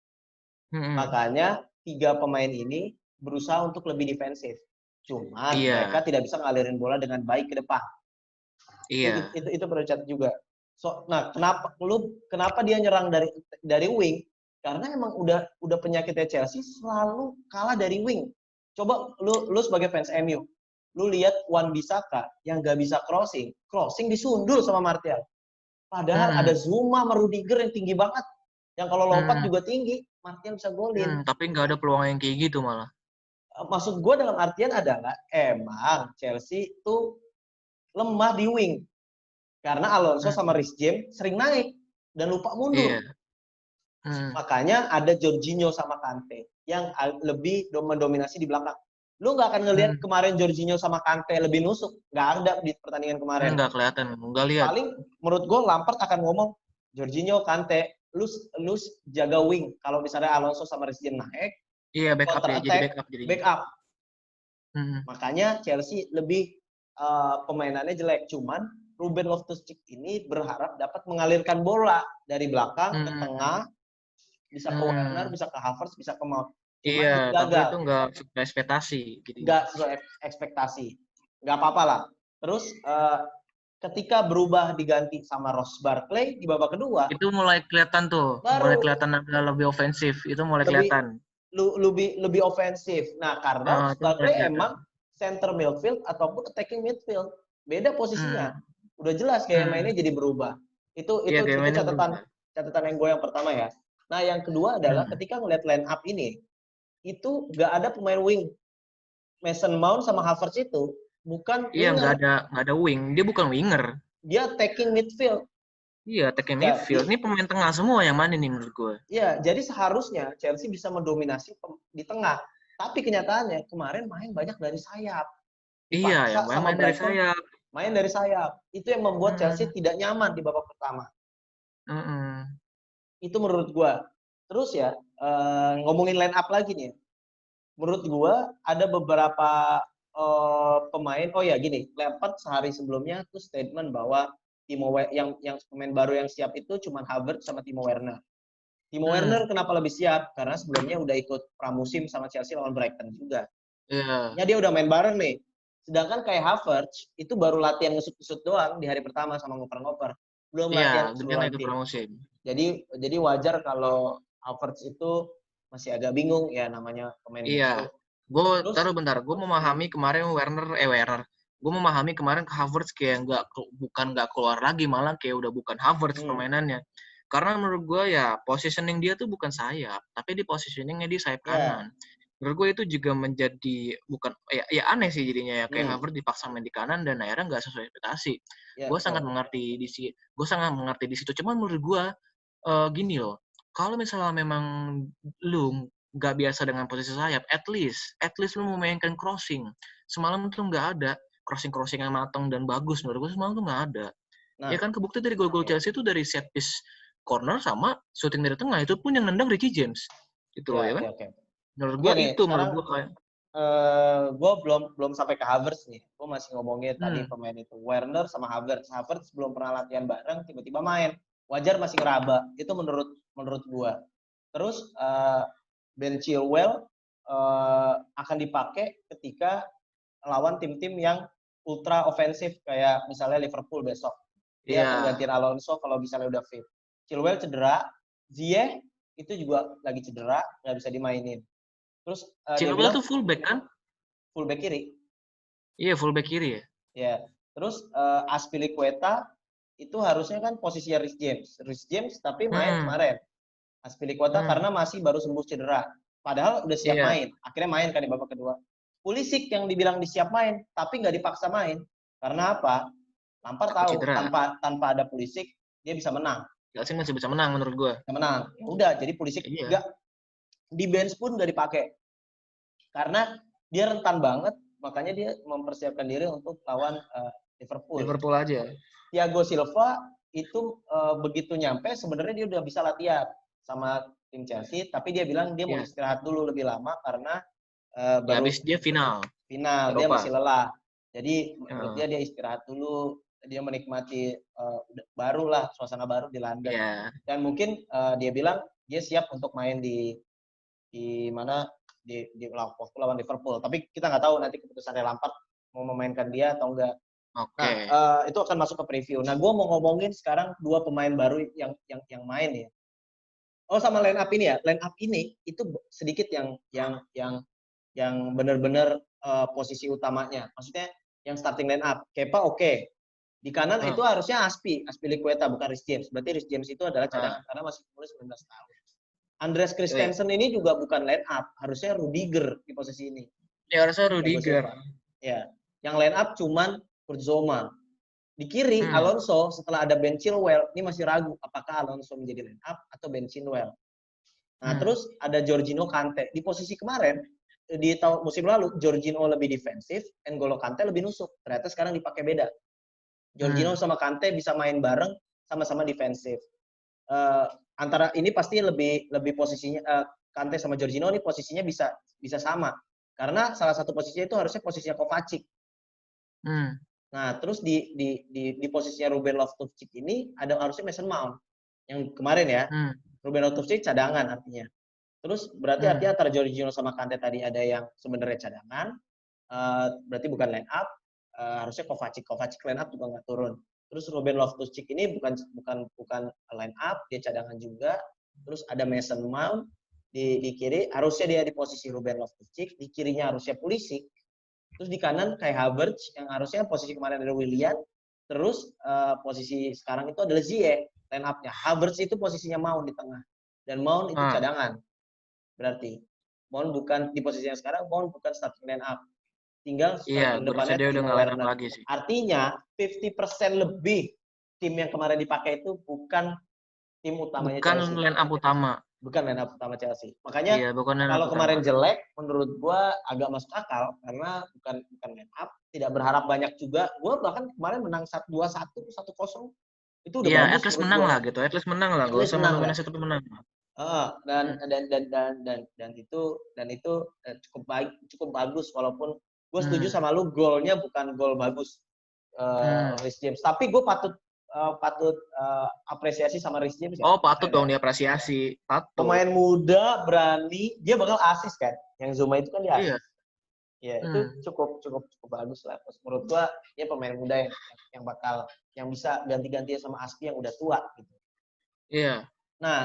Makanya 3 pemain ini berusaha untuk lebih defensif. Cuman mereka tidak bisa ngalirin bola dengan baik ke depan. Iya. Itu perlu catat juga. Nah, kenapa dia nyerang dari wing? Karena emang udah penyakitnya Chelsea selalu kalah dari wing. Coba lu sebagai fans MU, lu lihat Wan-Bissaka yang nggak bisa crossing disundul sama Martial. Padahal ada Zuma sama Rudiger yang tinggi banget. Yang kalau lompat juga tinggi, Martial bisa golin. Tapi nggak ada peluang yang kayak gitu malah. Maksud gue dalam artian adalah emang Chelsea itu lemah di wing. Karena Alonso sama Reece James sering naik dan lupa mundur. Makanya ada Jorginho sama Kante yang lebih mendominasi di belakang. Lu nggak akan ngelihat kemarin Jorginho sama Kante lebih nusuk. Nggak ada di pertandingan kemarin. Nggak kelihatan, nggak lihat. Paling menurut gue Lampard akan ngomong, Jorginho, Kante, lu jaga wing. Kalau misalnya Alonso sama Reece James naik, backup ya, jadi backup. Makanya Chelsea lebih pemainannya jelek. Cuman Robben Loftus-Cheek ini berharap dapat mengalirkan bola dari belakang ke tengah, bisa ke Werner, bisa ke Havertz, bisa ke Mount. Tapi itu nggak sesuai ekspektasi. Nggak sesuai ekspektasi. Nggak apa-apa lah. Terus ketika berubah diganti sama Ross Barkley di babak kedua, itu mulai kelihatan tuh, mulai kelihatan lebih ofensif. Itu mulai kelihatan. Lebih ofensif. Nah, karena Ross Barkley emang center midfield ataupun attacking midfield. Beda posisinya. Udah jelas kayak mainnya jadi berubah. Itu catatan yang gue yang pertama ya. Nah, yang kedua adalah ketika ngeliat line up ini, itu nggak ada pemain wing. Mason Mount sama Havertz itu bukan winger. Nggak ada wing. Dia bukan winger. Dia attacking midfield. Iya, attacking midfield. Jadi, Ini pemain tengah semua yang main ini menurut gue. ya, jadi seharusnya Chelsea bisa mendominasi di tengah. Tapi kenyataannya kemarin main banyak dari sayap. Iya, yang Dipaksa sama main dari Brighton sayap. main dari sayap. Itu yang membuat Chelsea Hmm, tidak nyaman di babak pertama. hmm. Itu menurut gua. Terus ya, ngomongin line up lagi nih. Menurut gua ada beberapa pemain. Oh ya gini, Lampard sehari sebelumnya tuh statement bahwa yang pemain baru yang siap itu cuma Havertz sama Timo Werner. Timo Werner Hmm, kenapa lebih siap? Karena sebelumnya udah ikut pramusim sama Chelsea lawan Brighton juga. iya, Ya dia udah main bareng nih. Sedangkan kayak Havertz itu baru latihan ngesut-ngesut doang di hari pertama sama ngoper-ngoper. Belum iya, latihan benar keseluruhan itu tim. pramusim. Jadi wajar kalau Havertz itu masih agak bingung ya namanya pemain Iya, baru. gue Terus taruh bentar. Gue memahami kemarin Werner. Gue memahami kemarin Havertz kayak bukan nggak keluar lagi, malah kayak udah bukan Havertz hmm, permainannya. Karena menurut gue ya positioning dia tuh bukan sayap, tapi di positioningnya di sayap ya kanan. Menurut gue itu juga menjadi bukan ya aneh sih jadinya ya kayak hmm, Havertz dipaksa main di kanan dan akhirnya nggak sesuai ekspektasi. ya Gue sangat betul. mengerti gue sangat mengerti di situ. Cuman menurut gue gini loh, kalau misalnya memang lu nggak biasa dengan posisi sayap, at least lu memainkan crossing. Semalam tuh nggak ada crossing yang matang dan bagus menurut gue semalam tuh nggak ada. Ya Nah, kan kebukti dari gol-gol oke. Chelsea itu dari set piece corner sama shooting dari tengah itu pun yang nendang Ricky James. Itu loh Ya, ya oke kan. oke. Menurut Oke gua nih, itu menurut sekarang gua kayak gue belum belum sampai ke Havertz nih. Gue masih ngomongin tadi hmm, pemain itu Werner sama Havertz. Havertz belum pernah latihan bareng, tiba-tiba main. Wajar masih ngeraba. Itu menurut gue. Terus Ben Chilwell akan dipakai ketika lawan tim-tim yang ultra ofensif kayak misalnya Liverpool besok. Dia akan iya. gantiin Alonso kalau misalnya udah fit. Chilwell cedera, Ziyech itu juga lagi cedera, nggak bisa dimainin. Terus dia Chilwell bilang tuh fullback kan? fullback kiri. Iya, fullback kiri ya. Ya. Terus Aspilicueta itu harusnya kan posisinya Rhys James. Rhys James tapi main Hmm, kemarin. Aspilicueta hmm, karena masih baru sembuh cedera. Padahal udah siap iya. main. Akhirnya main kan di babak kedua. Pulisic yang dibilang disiap main, tapi nggak dipaksa main. Karena apa? Lampard Takut tahu cedera. tanpa ada Pulisic dia bisa menang. Chelsea masih bisa menang menurut gua. Bisa menang. Ya udah, jadi Pulisic Iya. nggak di bench pun nggak dipakai. Karena dia rentan banget, makanya dia mempersiapkan diri untuk lawan Liverpool. Liverpool aja. Thiago Silva itu begitu nyampe sebenarnya dia udah bisa latihan sama tim Chelsea, tapi dia bilang dia mau Iya. istirahat dulu lebih lama karena Ya baru habis dia final final, dia Eropa. masih lelah. Jadi menurut Heeh. dia istirahat dulu, dia menikmati barulah suasana baru di London. Iya. Dan mungkin dia bilang dia siap untuk main di mana di waktu lawan Liverpool. Tapi kita nggak tahu nanti keputusan Lampard mau memainkan dia atau enggak. Nah, Oke. itu akan masuk ke preview. Nah, gue mau ngomongin sekarang dua pemain baru yang main ya. Oh, sama line up ini ya. Line up ini itu sedikit yang benar-benar posisi utamanya. Maksudnya yang starting line up. Kepa oke. Di kanan itu Heeh. harusnya Aspilicueta bukan Rhys James. Berarti Rhys James itu adalah Heeh. cadangan karena masih umur 19 tahun. Andreas Oh, iya. Christensen ini juga bukan line up, harusnya Rudiger di posisi ini. Ya harusnya Thiago Rudiger. Silva. Ya. Yang line up cuman Kurt Zouma. Di kiri Hmm. Alonso setelah ada Ben Chilwell, ini masih ragu apakah Alonso menjadi line up atau Ben Chilwell. Nah, Hmm. terus ada Jorginho Kante. Di posisi kemarin di tahun musim lalu Jorginho lebih defensif, N'Golo Kante lebih nusuk. Ternyata sekarang dipakai beda. Jorginho Hmm. sama Kante bisa main bareng sama-sama defensif. Uh, Antara ini pasti lebih posisinya Kante sama Jorginho ini posisinya bisa sama. Karena salah satu posisinya itu harusnya posisinya Kovacic. Hmm. Nah, terus di posisinya Ruben Loftus-Cheek ini ada harusnya Mason Mount yang kemarin ya. Hmm. Ruben Loftus-Cheek cadangan artinya. Terus berarti Hmm. artinya antara Jorginho sama Kante tadi ada yang sebenarnya cadangan, berarti bukan line up. Harusnya Kovacic line up juga nggak turun. Terus Ruben Loftus-Cheek ini bukan line up, dia cadangan juga. Terus ada Mason Mount di kiri, harusnya dia di posisi Ruben Loftus-Cheek, di kirinya harusnya Pulisic. Terus di kanan kayak Havertz yang harusnya posisi kemarin ada Willian, terus posisi sekarang itu adalah Ziyech line up-nya. Havertz itu posisinya Mount di tengah dan Mount itu Ah. cadangan. Berarti Mount bukan di posisi yang sekarang, Mount bukan starting line up. Tinggal Iya, striker gue rasa depannya dia udah Timo nggak line up Werner. lagi sih. Artinya 50% lebih tim yang kemarin dipakai itu bukan tim utamanya Bukan Chelsea. line up utama. Bukan line up utama Chelsea. Makanya Iya, bukan line up kalau utama. kemarin jelek, menurut gua agak masuk akal karena bukan line up, tidak berharap banyak juga. Gua bahkan kemarin menang 2-1, 1-0. Itu udah Iya, bagus at least menurut menang gua. lah gitu. At least menang lah. At Gak least usah menang lah. mendominasi tapi menang. Dan itu cukup bagus walaupun gue setuju sama lu, golnya bukan gol bagus Reece James, tapi gue patut apresiasi sama Reece James ya. Oh, patut dong diapresiasi. Patut. Pemain muda, berani, dia bakal asis kan. Yang Zuma itu kan dia asis. Iya. Ya, itu cukup bagus lah. Menurut gua dia pemain muda yang bisa ganti-gantian sama Aspi yang udah tua gitu. Iya. Nah,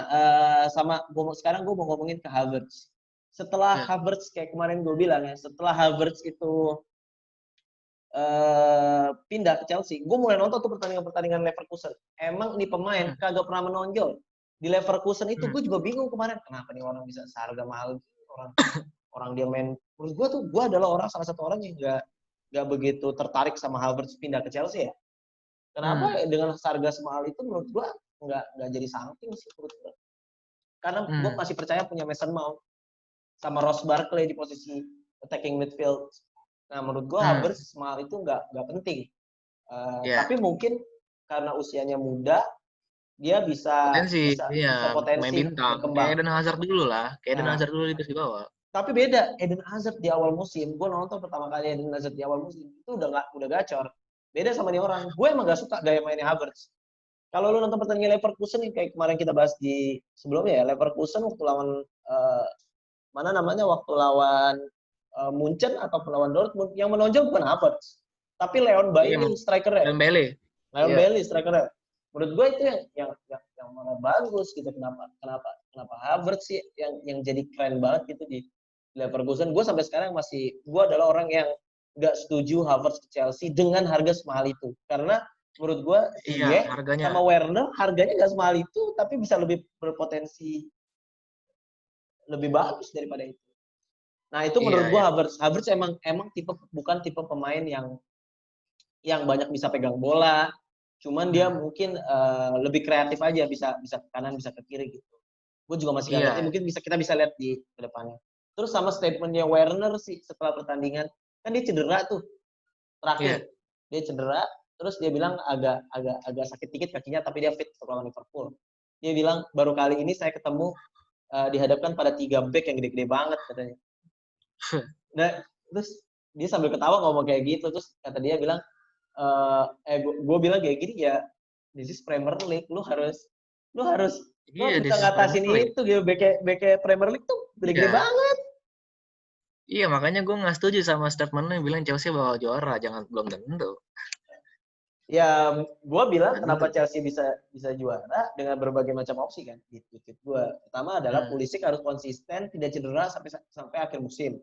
sekarang gue mau ngomongin ke Havertz. Setelah Havertz kayak kemarin gue bilang ya, setelah Havertz itu pindah ke Chelsea, gue mulai nonton tuh pertandingan Leverkusen. Emang ini pemain kagak pernah menonjol. Di Leverkusen itu gue juga bingung kemarin, kenapa nih orang bisa seharga mahal orang dia main. Menurut gue adalah salah satu orang yang nggak begitu tertarik sama Havertz pindah ke Chelsea ya. Kenapa dengan harga semahal itu menurut gue nggak jadi something sih menurut gue. Karena gue masih percaya punya Mason Mount sama Ross Barkley di posisi attacking midfield. Nah menurut gue Havertz semahal itu nggak penting. Tapi mungkin karena usianya muda, dia bisa potensi main bintang. berkembang. Kayak Eden Hazard dulu lah. Kayak Eden Hazard dulu di bawah. Tapi beda, Eden Hazard di awal musim, gue nonton pertama kali Eden Hazard di awal musim, itu udah gacor. Beda sama nih orang. Gue emang gak suka gaya mainnya Havertz. Kalau lu nonton pertandingan Leverkusen yang kayak kemarin kita bahas di sebelumnya ya, Leverkusen waktu lawan waktu lawan Munchen atau lawan Dortmund, yang menonjol bukan Havertz, tapi Leon Bailey strikernya. Leon Bailey strikernya. Menurut gue itu yang mana bagus gitu. Kenapa Havertz sih yang jadi keren banget gitu di Leverkusen. Gue sampai sekarang gue adalah orang yang nggak setuju Havertz ke Chelsea dengan harga semahal itu, karena menurut gue sama Werner harganya nggak semahal itu, tapi bisa lebih berpotensi lebih bagus daripada itu. Nah itu menurut gue Havertz emang bukan tipe pemain yang banyak bisa pegang bola, cuman dia mungkin lebih kreatif aja, bisa ke kanan, bisa ke kiri gitu. Gue juga masih ngerti, mungkin kita bisa lihat di kedepannya. Terus sama statementnya Werner sih setelah pertandingan, kan dia cedera tuh terakhir, dia cedera, terus dia bilang agak sakit dikit kakinya, tapi dia fit untuk lawan Liverpool. Dia bilang baru kali ini saya ketemu dihadapkan pada 3 back yang gede-gede banget katanya. Nah, terus dia sambil ketawa ngomong kayak gitu, terus kata dia bilang, gue bilang kayak gini ya, this is Premier League, lu harus bisa ngatasin itu gitu. Back Premier League tuh gede-gede banget. Iya, makanya gue nggak setuju sama statementnya bilang Chelsea bakal juara, belum tentu. Ya, gue bilang kenapa Chelsea bisa juara dengan berbagai macam opsi kan. Gitu gue. Pertama adalah Pulisic harus konsisten, tidak cedera sampai akhir musim.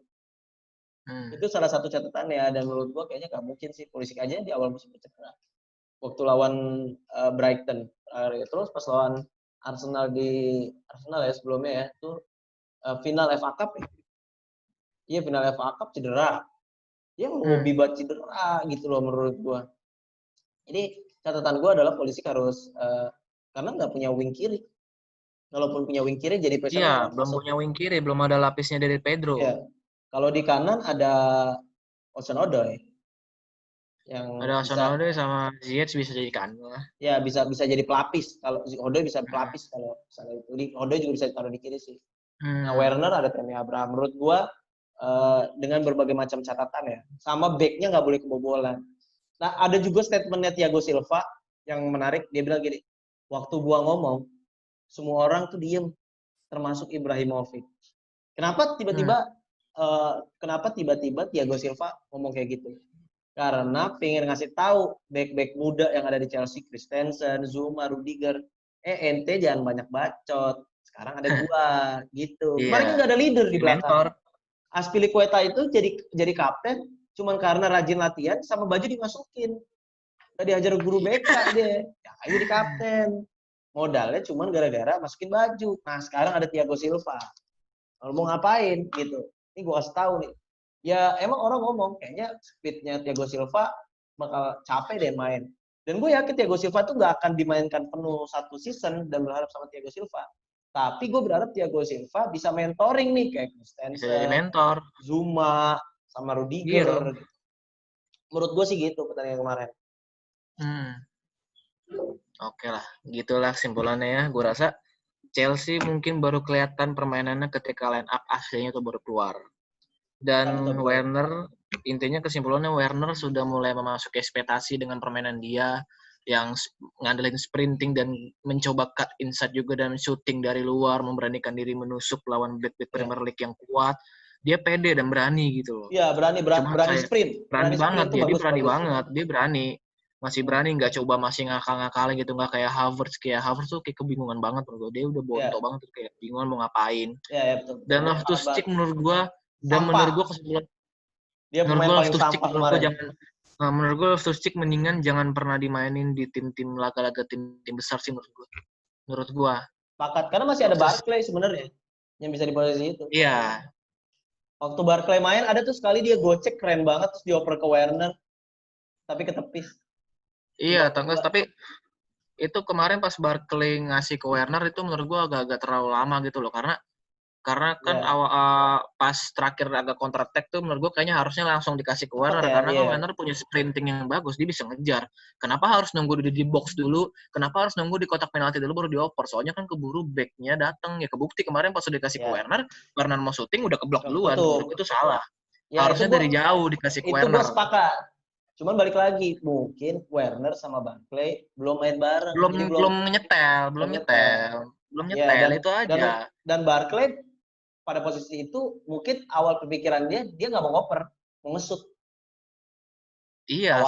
Itu salah satu catatannya, dan menurut gue kayaknya nggak mungkin sih Pulisic aja di awal musim cedera. Waktu lawan Brighton, terus pas lawan Arsenal ya sebelumnya ya, itu final FA Cup ya. Iya, final FA Cup cedera. Dia hobi banget cedera gitu loh menurut gue. Jadi catatan gue adalah Pulisic harus karena nggak punya wing kiri. Kalaupun punya wing kiri jadi pressure. Iya, belum punya wing kiri, belum ada lapisnya dari Pedro. Iya. Kalau di kanan ada Hudson-Odoi yang ada Hudson-Odoi sama Ziyech bisa jadi kanan. Ya bisa jadi pelapis. Kalau Odoi bisa pelapis kalau misalnya itu. Odoi juga bisa ditaruh di kiri sih. Nah, Werner ada Tammy Abraham. Menurut gue dengan berbagai macam catatan ya, sama backnya nggak boleh kebobolan. Nah, ada juga statementnya Thiago Silva yang menarik. Dia bilang gini, waktu gua ngomong, semua orang tuh diem, termasuk Ibrahimovic. Kenapa tiba-tiba Thiago Silva ngomong kayak gitu? Karena pengen ngasih tahu back-back muda yang ada di Chelsea, Christensen, Zuma, Rudiger, ente jangan banyak bacot. Sekarang ada gua, gitu. Kemarin kan nggak ada leader di belakang. Azpilicueta itu jadi kapten cuman karena rajin latihan sama baju dimasukin. Tadi diajar guru BK dia, jadi kapten. Modalnya cuman gara-gara masukin baju. Nah, sekarang ada Thiago Silva. Kalau mau ngapain gitu. Ini gue kasih tahu nih. Ya emang orang ngomong kayaknya speednya Thiago Silva bakal capek deh main. Dan gue yakin Thiago Silva tuh nggak akan dimainkan penuh satu season dan berharap sama Thiago Silva. Tapi gue berharap Thiago Silva bisa mentoring nih kayak Bisa jadi Christensen, mentor. Zuma, sama Iya dong. Rudiger. Menurut gue sih gitu pertandingan kemarin. Oke lah, gitulah simpulannya ya. Gue rasa Chelsea mungkin baru kelihatan permainannya ketika line up aslinya tuh baru keluar. Dan Betul. Werner, intinya kesimpulannya Werner sudah mulai memasuki ekspektasi dengan permainan dia yang ngandelin sprinting dan mencoba cut inside juga dan shooting dari luar, memberanikan diri menusuk lawan back-back Premier League yang kuat. Dia pede dan berani gitu loh. Iya, berani sprint. Berani banget, sprint dia bagus, berani bagus. banget, dia berani. Masih berani, nggak coba masih ngakal-ngakalin gitu, nggak kayak Havertz tuh kayak kebingungan banget menurut gue. Dia udah bonto banget tuh, kayak bingungan mau ngapain. Iya, betul. Dan Loftus-Cheek menurut gue, kesimpulan dia pemain paling sampah kemarin. Menurut gue Loftus-Cheek mendingan jangan pernah dimainin di tim-tim laga-laga tim besar sih menurut gue. Sepakat, karena masih ada Barkley sebenarnya yang bisa di posisi itu. Iya. Waktu Barkley main ada tuh sekali dia gocek keren banget terus dioper ke Werner tapi ketepis. Iya, tapi itu kemarin pas Barkley ngasih ke Werner itu menurut gue agak-agak terlalu lama gitu loh, karena kan pas terakhir agak counter attack tuh menurut gue kayaknya harusnya langsung dikasih ke Werner, karena kan Werner punya sprinting yang bagus, dia bisa ngejar. Kenapa harus nunggu di box dulu? Kenapa harus nunggu di kotak penalti dulu baru dioper? Soalnya kan keburu backnya datang, ya kebukti kemarin pas udah dikasih ke Werner mau shooting udah keblok duluan. Menurut gue itu salah. Harusnya dari jauh dikasih ke Werner. Itu gue sepakat. Cuman balik lagi, mungkin Werner sama Barkley belum main bareng. Belum nyetel itu aja. Dan Barkley pada posisi itu mungkin awal pemikiran dia nggak mau ngoper, mau ngesut. Iya,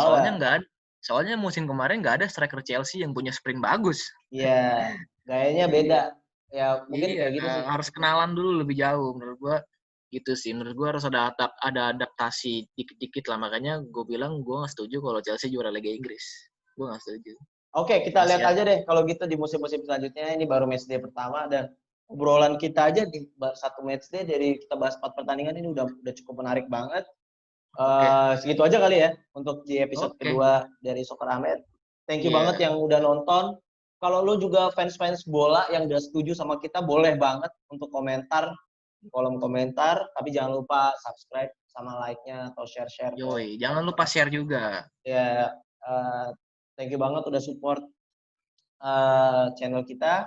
soalnya musim kemarin nggak ada striker Chelsea yang punya sprint bagus. Iya, gayanya beda. Ya mungkin kayak gitu sih. Harus kenalan dulu lebih jauh menurut gua. Gitu sih, menurut gue harus ada adaptasi dikit-dikit lah, makanya gue bilang gue nggak setuju kalau Chelsea juara Liga Inggris. Gue nggak setuju. Oke, kita lihat aja deh kalau gitu di musim-musim selanjutnya. Ini baru matchday pertama dan obrolan kita aja di satu matchday dari kita bahas 4 pertandingan ini udah cukup menarik banget. Segitu aja kali ya untuk di episode kedua dari Soccer Ahmed. Thank you banget yang udah nonton. Kalau lu juga fans bola yang udah setuju sama kita, boleh banget untuk komentar di kolom komentar, tapi jangan lupa subscribe sama like-nya atau share-share. Yoi, jangan lupa share juga. Ya, thank you banget udah support channel kita.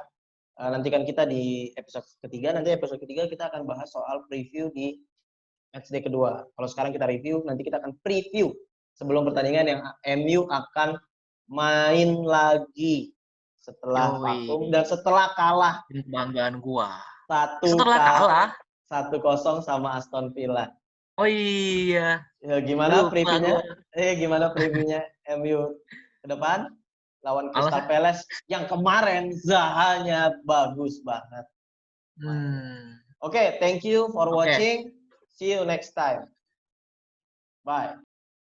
Nantikan kita di episode ketiga. Nanti episode ketiga kita akan bahas soal preview di matchday kedua. Kalau sekarang kita review, nanti kita akan preview sebelum pertandingan yang MU akan main lagi setelah vakum dan setelah kalah. Kebanggaan gua. 1-0 sama Aston Villa. Oh iya. Ya, gimana previewnya MU ke depan lawan Crystal Palace yang kemarin Zaha-nya bagus banget. Oke, thank you for watching. See you next time. Bye.